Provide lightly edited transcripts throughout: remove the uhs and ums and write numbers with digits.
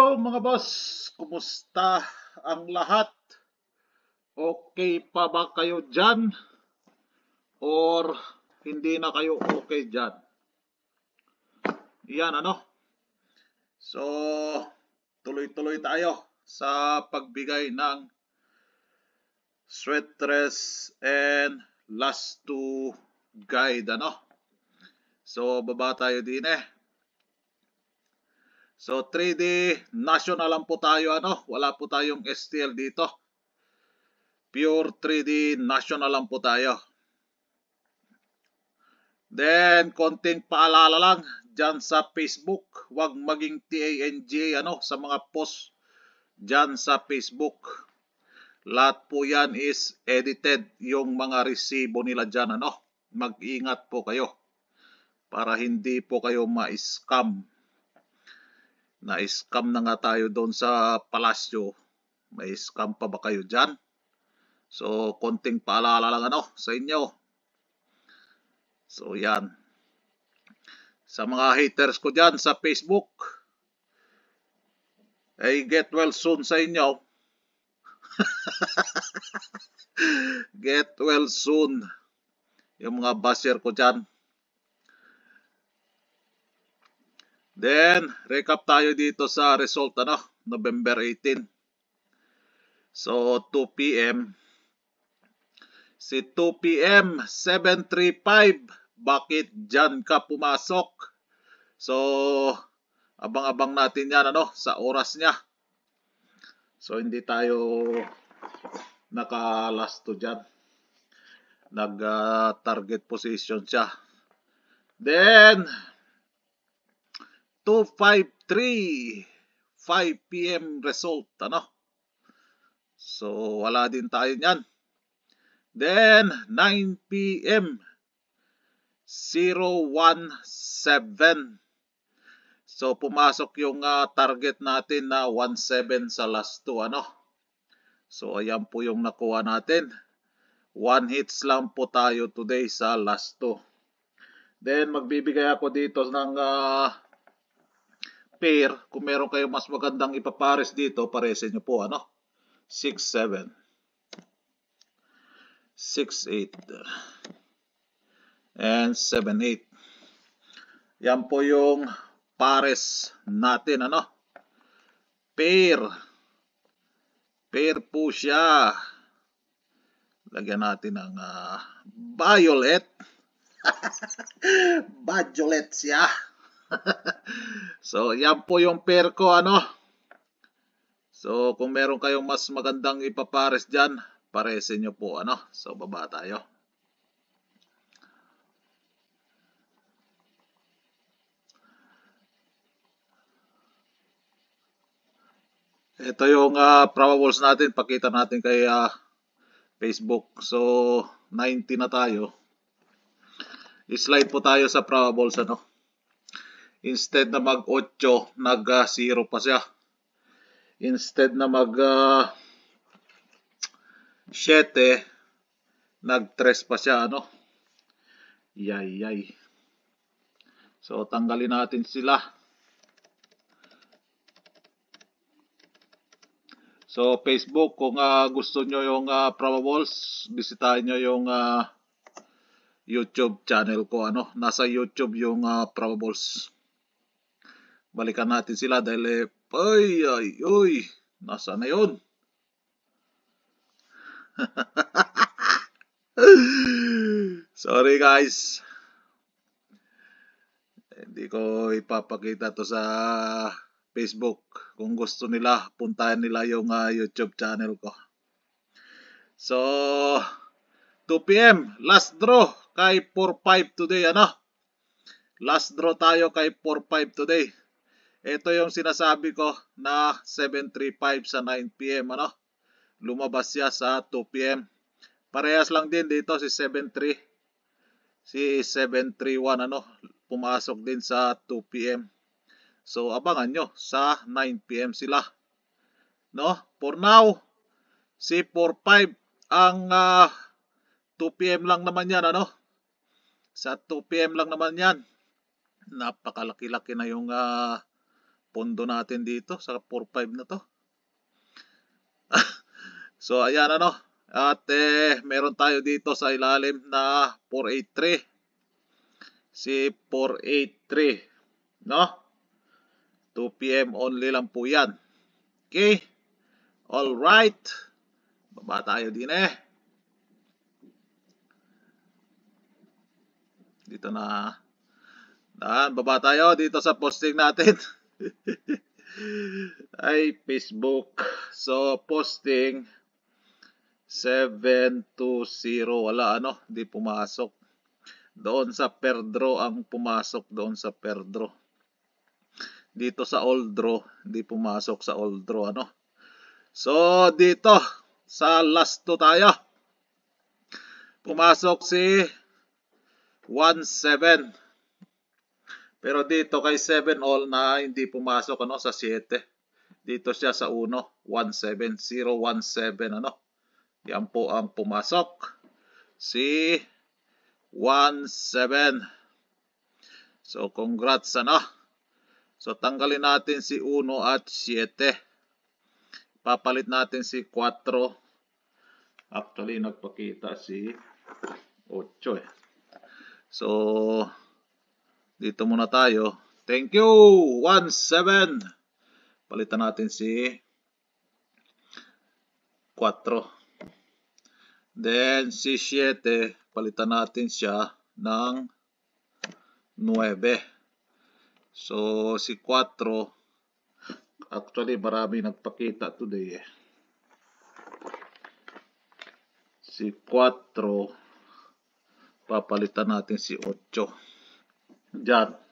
Hello mga boss, kumusta ang lahat? Okay pa ba kayo dyan? Or hindi na kayo okay dyan? Yan ano? So, tuloy-tuloy tayo sa pagbigay ng sweatress and last two guide ano? So, baba tayo din eh. So 3D national lang po tayo ano, wala po tayong STL dito. Pure 3D national lang po tayo. Then konting paalala lang diyan sa Facebook, wag maging TANG ano sa mga post diyan sa Facebook. Lahat po 'yan is edited yung mga resibo nila diyan ano. Mag-ingat po kayo para hindi po kayo ma-scam. Na-scam na nga tayo doon sa palasyo. May scam pa ba kayo dyan? So, konting paalala lang ano sa inyo. So, yan. Sa mga haters ko dyan sa Facebook, ay get well soon sa inyo. Get well soon. Yung mga basher ko dyan. Then, recap tayo dito sa result ano, November 18. So, 2 p.m. Si 2 p.m. 7:35. Bakit dyan ka pumasok? So, abang-abang natin yan ano, sa oras niya. So, hindi tayo naka-last to dyan. Nag-target position siya. Then, 2:53. 5 p.m. result ano. So, wala din tayo niyan. Then, 9 p.m. 017. So, pumasok yung target natin na 17 sa last 2, ano? So, ayan po yung nakuha natin. 1 hits lang po tayo today sa last 2. Then, magbibigay ako dito ng pair. Kung meron kayo mas magandang ipapares dito, paresin nyo po, ano? 6-7. 6-8. And 7-8. Yan po yung pares natin, ano? Pair. Pair po siya. Lagyan natin ng violet. Violet siya. So, yan po yung pair ko, ano? So, kung meron kayong mas magandang ipapares dyan, paresin nyo po, ano? So, baba tayo. Ito yung probables natin. Pakita natin kay Facebook. So, 90 na tayo. I-slide po tayo sa probables, ano? Instead na mag-8, nag-0 pa siya. Instead na mag-7, nag-3 pa siya, ano? Yay. So, tanggalin natin sila. So, Facebook, kung gusto nyo yung probables, bisitahin nyo yung YouTube channel ko, ano? Nasa YouTube yung probables. Balikan natin sila dahil ay, nasa na yun? Sorry guys. Hindi ko ipapakita to sa Facebook. Kung gusto nila, puntahan nila yung YouTube channel ko. So, 2 p.m. last draw kay 4-5 today, ano? Last draw tayo kay 4-5 today. Ito yung sinasabi ko na 7:35 sa 9 p.m. ano? Lumabas siya sa 2 p.m. Parehas lang din dito si 7:3. Si 7:31 ano? Pumasok din sa 2 p.m. So abangan nyo sa 9 p.m. sila. No? For now, si 4-5 ang 2 p.m. lang naman yan, ano? Sa 2 p.m. lang naman yan. Napakalaki-laki na yung pondo natin dito sa 4-5 na to. So ayan ano. At meron tayo dito sa ilalim na 483. Si 483. No? 2 PM only lang po yan. Okay? Alright. Baba tayo din Dito na. Baba tayo dito sa posting natin. Ay, Facebook. So, posting 720. Wala di pumasok. Doon sa Perdro ang pumasok doon sa Perdro. Dito sa Oldro, di pumasok sa Oldro So, dito sa last 2 tayo. Pumasok si 17. Pero dito kay 7 all na hindi pumasok sa 7. Dito siya sa 1, 17017 Yan po ang pumasok. Si 17. So congrats So tanggalin natin si 1 at 7. Papalit natin si 4. Actually nagpakita si 8 So dito muna tayo. Thank you, 17. Palitan natin si 4. Then si 7, palitan natin siya ng 9. So si 4, actually marami nagpakita today Si 4, papalitan natin si 8. Diyan.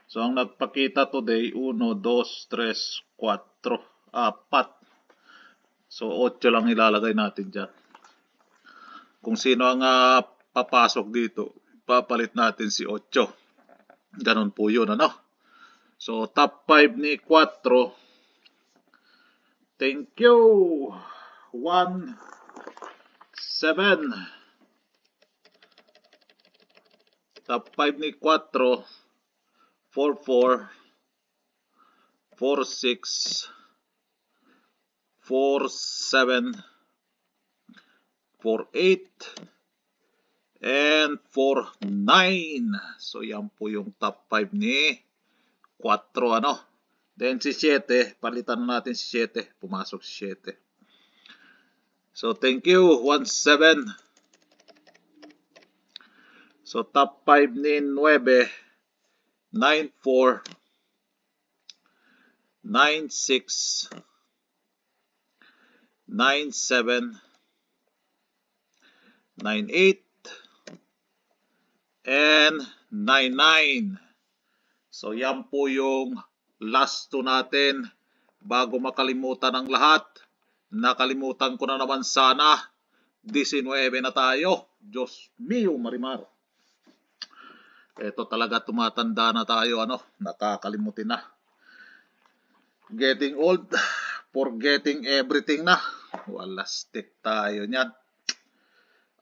So, ang nagpakita today, 1, 2, 3, 4, 4. So, 8 lang ilalagay natin dyan. Kung sino ang papasok dito, papalit natin si 8. Ganon po yun, So, top 5 ni 4. Thank you. 1, 7. Top 5 ni 4. 4-4, 4-6, 4-7, 4-8, and 4-9. So yan po yung top 5 ni 4 Then si 7, palitan natin si 7. Pumasok si 7. So thank you, 1-7. So top 5 ni 9. 9-4, 9-6, 9-7, 9-8, and 9-9. So yan po yung last 2 natin. Bago makalimutan ang lahat, nakalimutan ko na naman sana, 19 na tayo. Diyos mio, Marimar. Ito talaga tumatanda na tayo, nakakalimutin na. Getting old, forgetting everything na. Wala stick tayo niyan.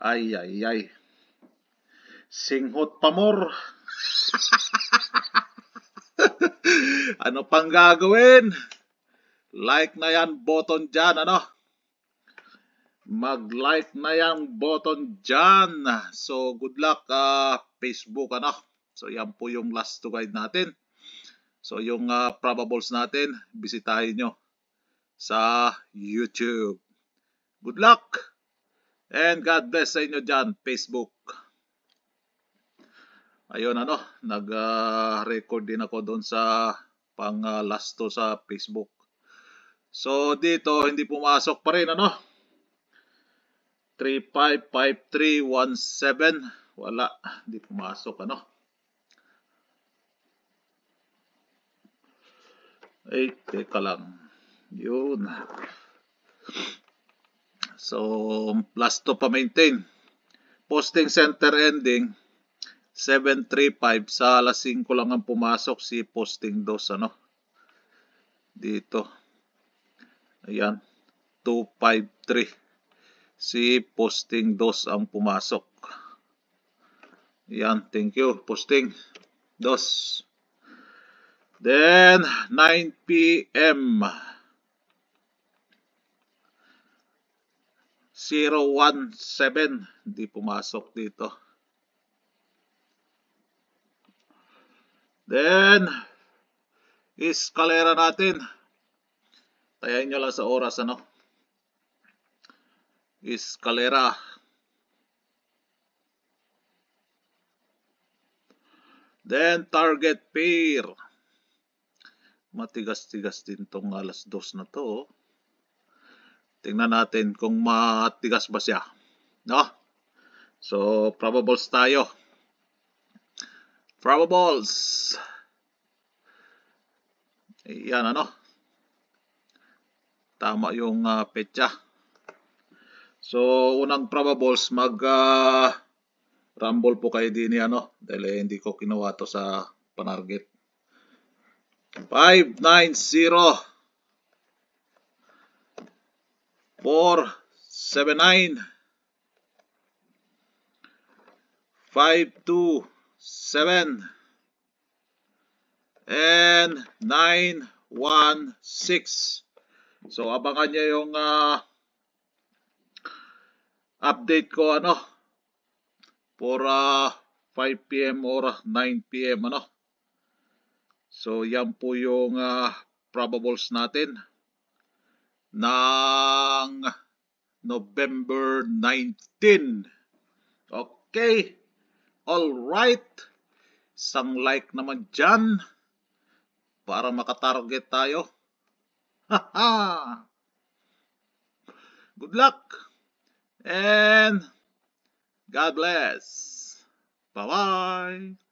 Ay, ay, ay. Singhot pa more. Ano pang gagawin? Like na yan button dyan, Mag-like na yan button dyan. So, good luck, Facebook, So, yan po yung last 2 guide natin. So, yung probables natin, bisitahin nyo sa YouTube. Good luck! And God bless sa inyo dyan, Facebook. Ayun, nag-record din ako doon sa pang last 2 sa Facebook. So, dito, hindi pumasok pa rin, 355317. Wala, hindi pumasok, Ay, teka lang. Yun. So, last 2 pa maintain. Posting center ending 735. Sa alas 5 lang ang pumasok si posting 2, Dito. Ayan. 253. Si posting 2 ang pumasok. Ayan, thank you, posting 2. Then 9 p.m. 017, hindi pumasok dito. Then Escalera natin. Tayain nyo lang sa oras, ano? Escalera. Then target pair. Matigas-tigas din tong alas 2 na to. Tingnan natin kung matigas ba siya. No? So, probables tayo. Probables. Yan, ano? Tama yung petsa. So, unang probables, rumble po kayo din ano? Dahil hindi ko kinuha to sa panarget. 590 479 527 and 916. So abangan nyo yung update ko ano for 5 p.m. or 9 p.m. ano. So yan po yung probables natin ng November 19. Okay. All right. Isang like naman dyan para makatarget tayo. Haha. Good luck and God bless. Bye-bye.